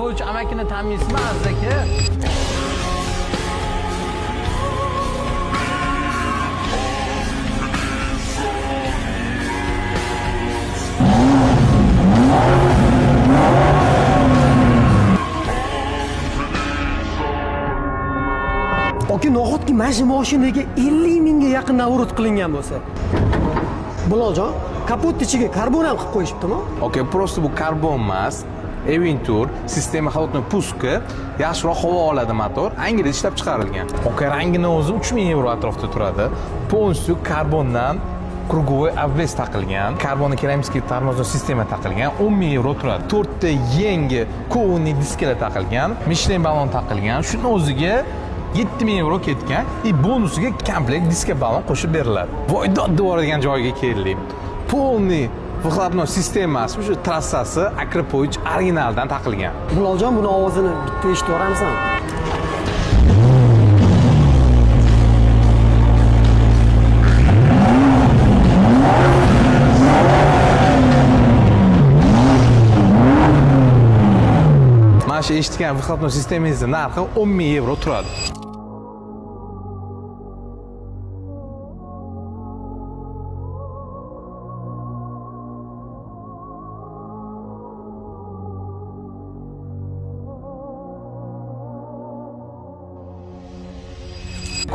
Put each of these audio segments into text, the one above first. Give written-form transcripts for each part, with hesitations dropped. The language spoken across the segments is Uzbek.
akropovich amakini taniysizmi Aziz aka? Oki nahotki mana shu mashinaga 50 mingga yaqin navrut qilingan bo'lsa. Biloljon, kapot ichiga karbon ham qilib qo'yishibdimi? Okey, просто bu karbon emas. Eventur sistema холодной пуска yaxshiroq havo oladi motor. Angliyada ishlab chiqarilgan. Okey, rangini o'zi 3000 yevro atrofida turadi. Полностью karbondan круговой обвес taqilgan. Karbonni keramik tormozli sistema taqilgan. 10,000 yevro turadi. 4 ta yangi kovanli diskalar taqilgan. Michelin ballon taqilgan. Shuni o'ziga 7000 yevro ketgan. Bonusiga komplekt diska ballon qo'shib beriladi. Voydod devoradigan joyga keldik. Полный выхлопной sistemasi, shu trassasi Akropovich originaldan taqilgan. Biloljon, buni ovozini bitta eshitib o'ramsan. Mana shu eshitgan выхлопной sistemangizni narxi 10,000 yevro turadi.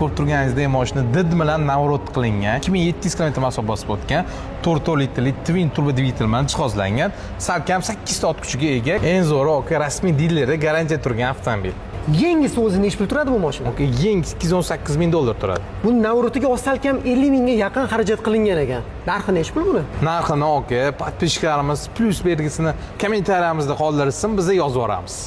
Ko'rib turganingizdek, mashina did bilan navrot qilingan. 2700 km masofa bosib o'tgan. 4 litrli twin turbo dvigatel bilan jihozlangan. Salkam 8 ta ot kuchiga ega. Eng zo'ri rasmiy dilerda garantiya turgan avtomobil. Yengisi o'zi nech pul turadi bu mashina? Okey, yangi 218,000 dollar turadi. Buni navrotiga salkam 50 mingga yaqin xarajat qilingan ekan. Narxi nech pul buni? Narxini podpishkalarimiz plus belgisini kommentariyamizda qoldirsin, biz yozib yuboramiz.